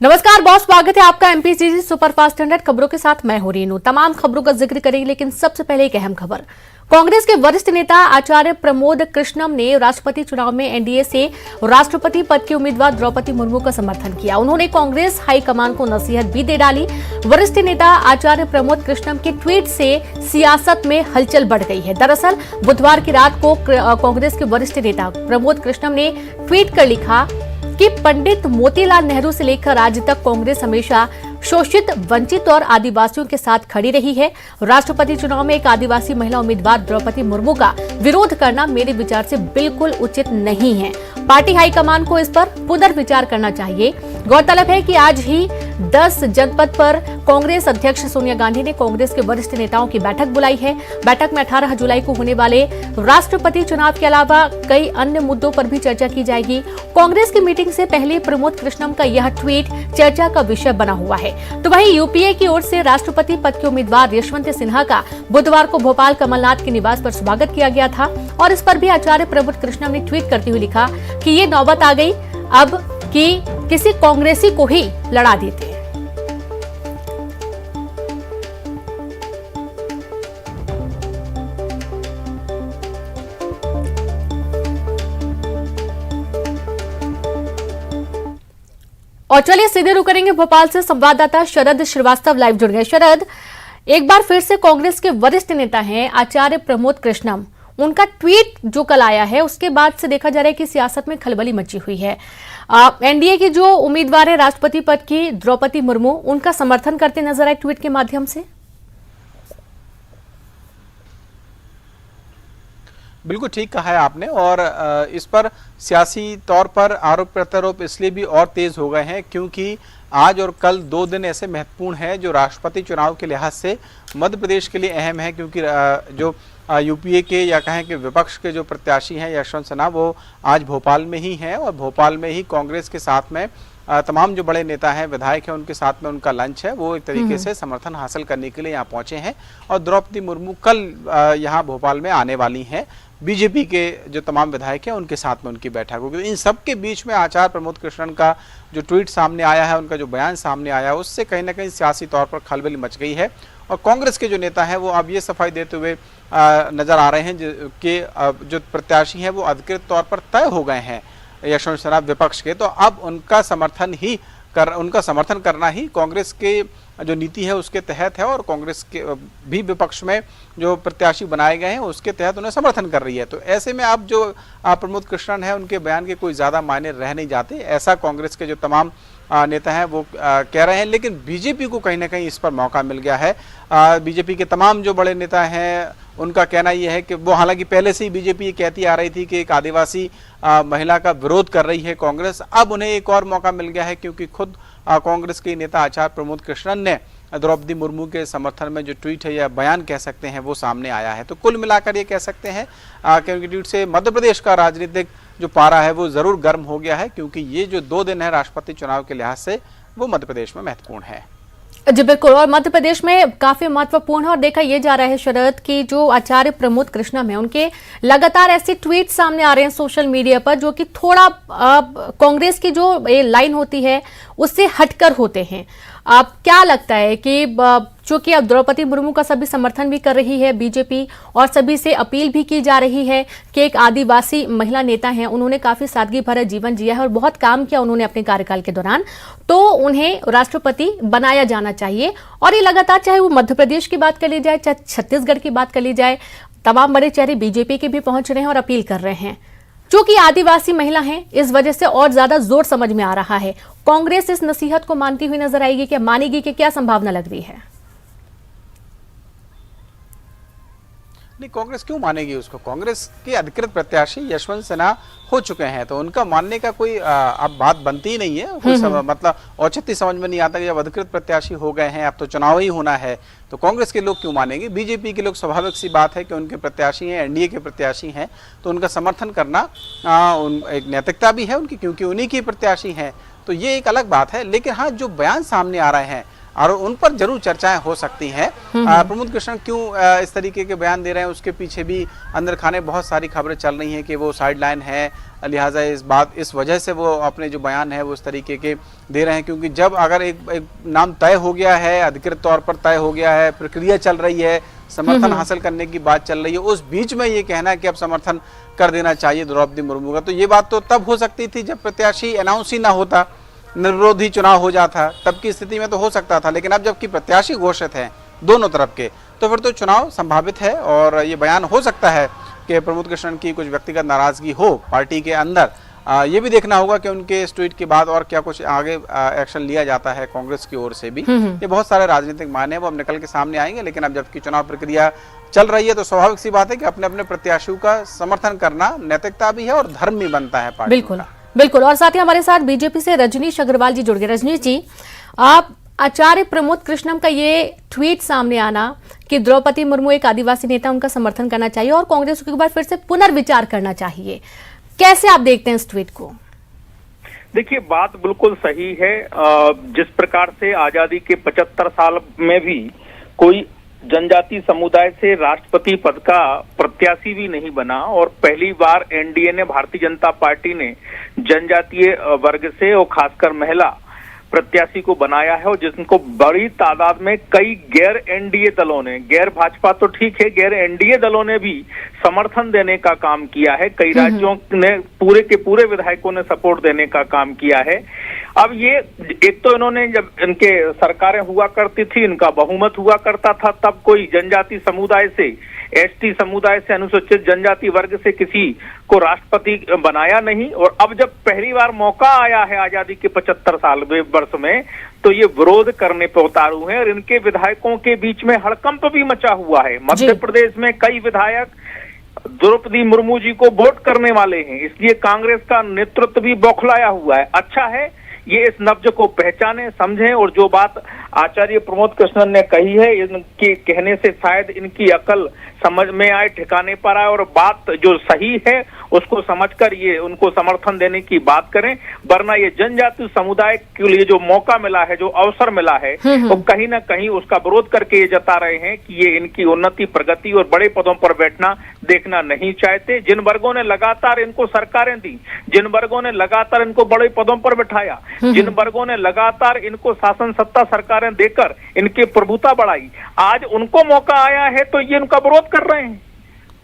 नमस्कार बॉस, स्वागत है आपका एमपीसीजी सुपरफास्ट 100 खबरों के साथ। मैं हूं रीनू। तमाम खबरों का जिक्र करेंगे, लेकिन सबसे पहले एक अहम खबर। कांग्रेस के वरिष्ठ नेता आचार्य प्रमोद कृष्णम ने राष्ट्रपति चुनाव में एनडीए से राष्ट्रपति पद की उम्मीदवार द्रौपदी मुर्मू का समर्थन किया। उन्होंने कांग्रेस हाईकमान को नसीहत भी दे डाली। वरिष्ठ नेता आचार्य प्रमोद कृष्णम के ट्वीट से सियासत में हलचल बढ़ गई है। दरअसल बुधवार की रात को कांग्रेस के वरिष्ठ नेता प्रमोद कृष्णम ने ट्वीट कर लिखा कि पंडित मोतीलाल नेहरू से लेकर आज तक कांग्रेस हमेशा शोषित, वंचित और आदिवासियों के साथ खड़ी रही है। राष्ट्रपति चुनाव में एक आदिवासी महिला उम्मीदवार द्रौपदी मुर्मू का विरोध करना मेरे विचार से बिल्कुल उचित नहीं है। पार्टी हाईकमान को इस पर पुनर्विचार करना चाहिए। गौरतलब है कि आज ही 10 जनपद पर कांग्रेस अध्यक्ष सोनिया गांधी ने कांग्रेस के वरिष्ठ नेताओं की बैठक बुलाई है। बैठक में 18 जुलाई को होने वाले राष्ट्रपति चुनाव के अलावा कई अन्य मुद्दों पर भी चर्चा की जाएगी। कांग्रेस की मीटिंग से पहले प्रमोद कृष्णम का यह ट्वीट चर्चा का विषय बना हुआ है। तो वहीं यूपीए की ओर से राष्ट्रपति पद के उम्मीदवार यशवंत सिन्हा का बुधवार को भोपाल कमलनाथ के निवास पर स्वागत किया गया था और इस पर भी आचार्य प्रमोद कृष्णम ने ट्वीट करते हुए लिखा कि ये नौबत आ गई अब कि किसी कांग्रेसी को ही लड़ा देते हैं। और चलिए सीधे रुक करेंगे भोपाल से। संवाददाता शरद श्रीवास्तव लाइव जुड़ गए। शरद, एक बार फिर से कांग्रेस के वरिष्ठ नेता हैं आचार्य प्रमोद कृष्णम, उनका ट्वीट जो कल आया है उसके बाद से देखा जा रहा है कि सियासत में खलबली मची हुई है। एनडीए की जो उम्मीदवार है राष्ट्रपति पद की द्रौपदी मुर्मू, उनका समर्थन करते नजर आए ट्वीट के माध्यम से। बिल्कुल ठीक कहा है आपने। और इस पर सियासी तौर पर आरोप प्रत्यारोप इसलिए भी और तेज हो गए हैं क्योंकि आज और कल 2 दिन ऐसे महत्वपूर्ण हैं जो राष्ट्रपति चुनाव के लिहाज से मध्य प्रदेश के लिए अहम है। क्योंकि जो यूपीए के या कहें कि विपक्ष के जो प्रत्याशी हैं यशवंत सिन्हा, वो आज भोपाल में ही हैं और भोपाल में ही कांग्रेस के साथ में तमाम जो बड़े नेता हैं, विधायक हैं, उनके साथ में उनका लंच है। वो एक तरीके से समर्थन हासिल करने के लिए यहाँ पहुंचे हैं और द्रौपदी मुर्मू कल यहाँ भोपाल में आने वाली हैं। बीजेपी के जो तमाम विधायक हैं उनके साथ में उनकी बैठक होगी। इन सब के बीच में आचार्य प्रमोद कृष्णन का जो ट्वीट सामने आया है, उनका जो बयान सामने आया है, उससे कहीं ना कहीं सियासी तौर पर खलबली मच गई है। और कांग्रेस के जो नेता हैं वो अब ये सफाई देते हुए नजर आ रहे हैं कि जो प्रत्याशी हैं वो अधिकृत तौर पर तय हो गए हैं यशवंत सिन्हा विपक्ष के, तो अब उनका समर्थन करना ही कांग्रेस के जो नीति है उसके तहत है। और कांग्रेस के भी विपक्ष में जो प्रत्याशी बनाए गए हैं उसके तहत उन्हें समर्थन कर रही है। तो ऐसे में अब जो प्रमोद कृष्णन है उनके बयान के कोई ज़्यादा मायने रह नहीं जाते, ऐसा कांग्रेस के जो तमाम नेता हैं वो कह रहे हैं। लेकिन बीजेपी को कहीं ना कहीं इस पर मौका मिल गया है। बीजेपी के तमाम जो बड़े नेता हैं उनका कहना यह है कि वो, हालांकि पहले से ही बीजेपी ये कहती आ रही थी कि एक आदिवासी महिला का विरोध कर रही है कांग्रेस, अब उन्हें एक और मौका मिल गया है क्योंकि खुद कांग्रेस के नेता आचार्य प्रमोद कृष्णन ने द्रौपदी मुर्मू के समर्थन में जो ट्वीट है या बयान कह सकते हैं वो सामने आया है। तो कुल मिलाकर ये कह सकते हैं कि उनके ट्वीट से मध्य प्रदेश का राजनीतिक जो पारा है वो जरूर गर्म हो गया है, क्योंकि ये जो 2 दिन है राष्ट्रपति चुनाव के लिहाज से वो मध्य प्रदेश में महत्वपूर्ण है। जी बिल्कुल, और मध्य प्रदेश में काफी महत्वपूर्ण है। और देखा यह जा रहा है शरद की जो आचार्य प्रमोद कृष्णम है उनके लगातार ऐसे ट्वीट सामने आ रहे हैं सोशल मीडिया पर जो कि थोड़ा कांग्रेस की जो लाइन होती है उससे हटकर होते हैं। आप क्या लगता है कि चूंकि अब द्रौपदी मुर्मू का सभी समर्थन भी कर रही है बीजेपी और सभी से अपील भी की जा रही है कि एक आदिवासी महिला नेता हैं, उन्होंने काफी सादगी भरा जीवन जिया है और बहुत काम किया उन्होंने अपने कार्यकाल के दौरान, तो उन्हें राष्ट्रपति बनाया जाना चाहिए। और ये लगातार, चाहे वो मध्य प्रदेश की बात कर ली जाए, चाहे छत्तीसगढ़ की बात कर ली जाए, तमाम बड़े चेहरे बीजेपी के भी पहुंच रहे हैं और अपील कर रहे हैं। चूंकि आदिवासी महिला हैं, इस वजह से और ज्यादा जोर समझ में आ रहा है। कांग्रेस इस नसीहत को मानती हुई नजर आएगी, क्या मानेगी, कि क्या संभावना लग रही है? नहीं, कांग्रेस क्यों मानेगी उसको? कांग्रेस के अधिकृत प्रत्याशी यशवंत सिन्हा हो चुके हैं, तो उनका मानने का कोई अब बात बनती ही नहीं है। मतलब औचित्य समझ में नहीं आता कि जब अधिकृत प्रत्याशी हो गए हैं अब तो चुनाव ही होना है, तो कांग्रेस के लोग क्यों मानेंगे? बीजेपी के लोग, स्वाभाविक सी बात है कि उनके प्रत्याशी हैं, एनडीए के प्रत्याशी हैं, तो उनका समर्थन करना एक नैतिकता भी है उनकी, क्योंकि उन्हीं की प्रत्याशी हैं। तो ये एक अलग बात है। लेकिन हाँ, जो बयान सामने आ रहे हैं और उन पर जरूर चर्चाएं हो सकती हैं। प्रमोद कृष्णन क्यों इस तरीके के बयान दे रहे हैं, उसके पीछे भी अंदर खाने बहुत सारी खबरें चल रही हैं कि वो साइडलाइन है, लिहाजा इस वजह से वो अपने जो बयान है वो इस तरीके के दे रहे हैं। क्योंकि जब अगर एक नाम तय हो गया है, अधिकृत तौर पर तय हो गया है, प्रक्रिया चल रही है, समर्थन हासिल करने की बात चल रही है, उस बीच में ये कहना है कि अब समर्थन कर देना चाहिए द्रौपदी मुर्मू का, तो ये बात तो तब हो सकती थी जब प्रत्याशी अनाउंस ही ना होता, निर्विरोध ही चुनाव हो जाता, तब की स्थिति में तो हो सकता था। लेकिन अब जबकि प्रत्याशी घोषित हैं दोनों तरफ के, तो फिर तो चुनाव संभावित है और ये बयान हो सकता है कि प्रमोद कृष्णन की कुछ व्यक्तिगत नाराजगी हो पार्टी के अंदर। ये भी देखना होगा कि उनके इस ट्वीट के बाद और क्या कुछ आगे एक्शन लिया जाता है कांग्रेस की ओर से भी। ये बहुत सारे राजनीतिक मायने हैं, वो अब निकल के सामने आएंगे। लेकिन अब जबकि चुनाव प्रक्रिया चल रही है तो स्वाभाविक सी बात है कि अपने अपने प्रत्याशियों का समर्थन करना नैतिकता भी है और धर्म भी बनता है पार्टी बिल्कुल बिल्कुल। और साथ ही हमारे साथ बीजेपी से रजनीश अग्रवाल जी जुड़ गए। रजनीश जी, आप आचार्य प्रमोद कृष्णम का ये ट्वीट सामने आना कि द्रौपदी मुर्मू एक आदिवासी नेता, उनका समर्थन करना चाहिए और कांग्रेस को एक बार फिर से पुनर्विचार करना चाहिए, कैसे आप देखते हैं इस ट्वीट को? देखिए, बात बिल्कुल सही है। जिस प्रकार से आजादी के 75 साल में भी कोई जनजाति समुदाय से राष्ट्रपति पद का प्रत्याशी भी नहीं बना और पहली बार एनडीए ने, भारतीय जनता पार्टी ने जनजातीय वर्ग से और खासकर महिला प्रत्याशी को बनाया है और जिनको बड़ी तादाद में कई गैर एनडीए दलों ने, गैर भाजपा तो ठीक है, गैर एनडीए दलों ने भी समर्थन देने का काम किया है। कई राज्यों ने पूरे के पूरे विधायकों ने सपोर्ट देने का काम किया है। अब ये एक तो इन्होंने, जब इनके सरकारें हुआ करती थी, इनका बहुमत हुआ करता था, तब कोई जनजाति समुदाय से, एसटी समुदाय से, अनुसूचित जनजाति वर्ग से किसी को राष्ट्रपति बनाया नहीं। और अब जब पहली बार मौका आया है आजादी के 75 साल वर्ष में, तो ये विरोध करने पर उतारू हैं और इनके विधायकों के बीच में हड़कंप भी मचा हुआ है। मध्य प्रदेश में कई विधायक द्रौपदी मुर्मू जी को वोट करने वाले हैं, इसलिए कांग्रेस का नेतृत्व भी बौखलाया हुआ है। अच्छा है ये इस नब्ज को पहचाने, समझें और जो बात आचार्य प्रमोद कृष्णन ने कही है, इनके कहने से शायद इनकी अकल समझ में आए, ठिकाने पर आए और बात जो सही है उसको समझकर ये उनको समर्थन देने की बात करें। वरना ये जनजाति समुदाय के लिए जो मौका मिला है, जो अवसर मिला है, वो कहीं ना कहीं उसका विरोध करके ये जता रहे हैं कि ये इनकी उन्नति, प्रगति और बड़े पदों पर बैठना देखना नहीं चाहते। जिन वर्गों ने लगातार इनको सरकारें दी, जिन वर्गों ने लगातार इनको बड़े पदों पर बैठाया, जिन वर्गों ने लगातार इनको शासन सत्ता सरकारें देकर इनकी प्रभुता बढ़ाई, आज उनको मौका आया है तो ये उनका विरोध कर रहे हैं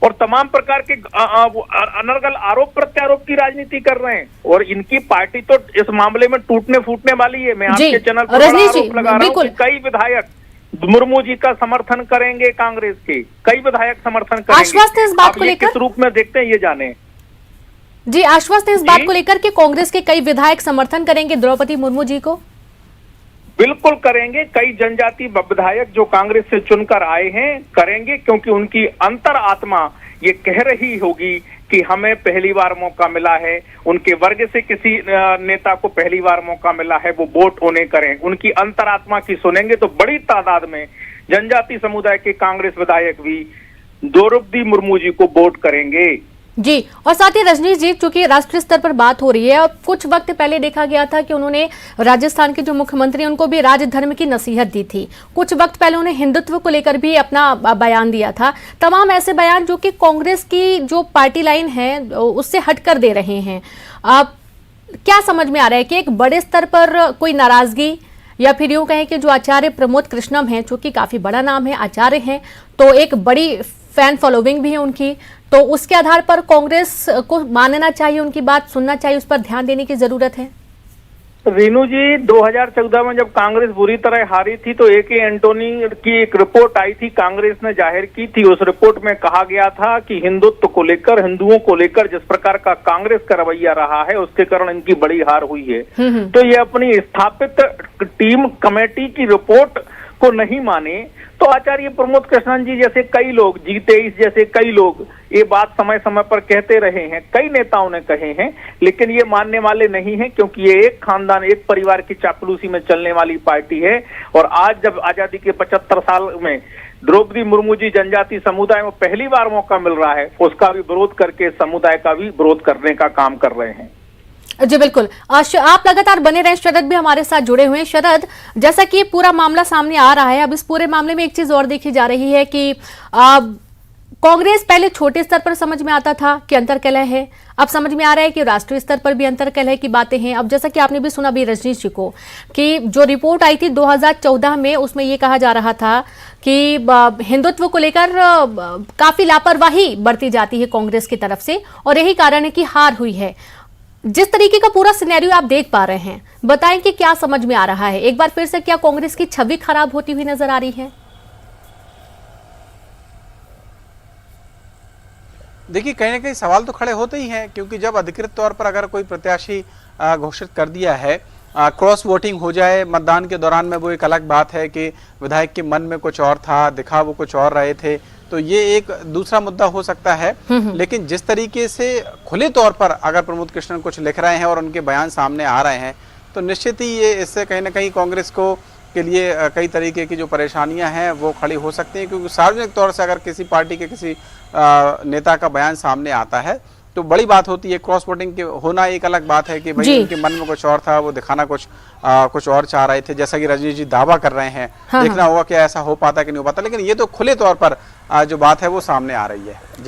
और तमाम प्रकार के अनर्गल आरोप प्रत्यारोप की राजनीति कर रहे हैं। और इनकी पार्टी तो इस मामले में टूटने फूटने वाली है। मैं आपके चैनल पर आरोप लगा रहा हूं कि कई विधायक मुर्मू जी का समर्थन करेंगे, कांग्रेस के कई विधायक समर्थन करेंगे। आश्वस्त है इस बात को लेकर? किस रूप में देखते हैं ये जाने। जी, आश्वस्त है इस बात को लेकर कि कांग्रेस के कई विधायक समर्थन करेंगे द्रौपदी मुर्मू जी को? बिल्कुल करेंगे। कई जनजाति विधायक जो कांग्रेस से चुनकर आए हैं करेंगे, क्योंकि उनकी अंतर आत्मा ये कह रही होगी कि हमें पहली बार मौका मिला है, उनके वर्ग से किसी नेता को पहली बार मौका मिला है, वो वोट उन्हें करें। उनकी अंतरात्मा की सुनेंगे तो बड़ी तादाद में जनजाति समुदाय के कांग्रेस विधायक भी द्रौपदी मुर्मू जी को वोट करेंगे। जी, और साथ ही रजनीश जी, चूंकि राष्ट्रीय स्तर पर बात हो रही है और कुछ वक्त पहले देखा गया था कि उन्होंने राजस्थान के जो मुख्यमंत्री हैं उनको भी राजधर्म की नसीहत दी थी। कुछ वक्त पहले उन्हें हिंदुत्व को लेकर भी अपना बयान दिया था। तमाम ऐसे बयान जो कि कांग्रेस की जो पार्टी लाइन है उससे हटकर दे रहे हैं। क्या समझ में आ रहा है कि एक बड़े स्तर पर कोई नाराजगी, या फिर यूं कहें कि जो आचार्य प्रमोद कृष्णम हैं, जो कि काफी बड़ा नाम है, आचार्य हैं, तो एक बड़ी फैन फॉलोइंग भी है उनकी, तो उसके आधार पर कांग्रेस को मानना चाहिए, उनकी बात सुनना चाहिए, उस पर ध्यान देने की जरूरत है? रीनू जी, 2014 में जब कांग्रेस बुरी तरह हारी थी तो ए.के. एंटोनी की एक रिपोर्ट आई थी, कांग्रेस ने जाहिर की थी। उस रिपोर्ट में कहा गया था कि हिंदुत्व को लेकर, हिंदुओं को लेकर जिस प्रकार का कांग्रेस का रवैया रहा है उसके कारण इनकी बड़ी हार हुई है। तो ये अपनी स्थापित टीम कमेटी की रिपोर्ट को नहीं माने तो आचार्य प्रमोद कृष्णन जी जैसे कई लोग, G23 जैसे कई लोग ये बात समय समय पर कहते रहे हैं, कई नेताओं ने कहे हैं, लेकिन ये मानने वाले नहीं हैं, क्योंकि ये एक खानदान, एक परिवार की चापलूसी में चलने वाली पार्टी है। और आज जब आजादी के 75 साल में द्रौपदी मुर्मू जी जनजाति समुदाय में पहली बार मौका मिल रहा है, उसका भी विरोध करके समुदाय का भी विरोध करने का काम कर रहे हैं। जी बिल्कुल। आप लगातार बने रहे, शरद भी हमारे साथ जुड़े हुए हैं। शरद, जैसा कि ये पूरा मामला सामने आ रहा है, अब इस पूरे मामले में एक चीज और देखी जा रही है कि कांग्रेस पहले छोटे स्तर पर समझ में आता था कि अंतर्कलह है, अब समझ में आ रहा है कि राष्ट्रीय स्तर पर भी अंतर्कलह की बातें हैं। अब जैसा कि आपने भी सुना भी रजनीश जी को कि जो रिपोर्ट आई थी 2014 में, उसमें ये कहा जा रहा था कि हिंदुत्व को लेकर काफी लापरवाही बरती जाती है कांग्रेस की तरफ से और यही कारण है कि हार हुई है। जिस तरीके का पूरा सिनेरियो आप देख पा रहे हैं, बताएं कि क्या समझ में आ रहा है। एक बार फिर से क्या कांग्रेस की छवि खराब होती हुई नजर आ रही है? देखिए, कहीं ना कहीं सवाल तो खड़े होते ही हैं, क्योंकि जब अधिकृत तौर पर अगर कोई प्रत्याशी घोषित कर दिया है, क्रॉस वोटिंग हो जाए मतदान के दौरान में, वो एक अलग बात है कि विधायक के मन में कुछ और था, दिखा वो कुछ और रहे थे, तो ये एक दूसरा मुद्दा हो सकता है। लेकिन जिस तरीके से खुले तौर पर अगर प्रमोद कृष्णन कुछ लिख रहे हैं और उनके बयान सामने आ रहे हैं, तो निश्चित ही ये इससे कहीं ना कहीं कांग्रेस को के लिए कई तरीके की जो परेशानियां हैं वो खड़ी हो सकती हैं। क्योंकि सार्वजनिक तौर से अगर किसी पार्टी के किसी नेता का बयान सामने आता है तो बड़ी बात होती है। क्रॉस वोटिंग के होना एक अलग बात है कि भाई उनके मन में कुछ और था, वो दिखाना कुछ और चाह रहे थे, जैसा कि रजनीश जी दावा कर रहे हैं। देखना होगा कि ऐसा हो पाता कि नहीं हो पाता, लेकिन ये तो खुले तौर पर जो बात है वो सामने आ रही है। जी।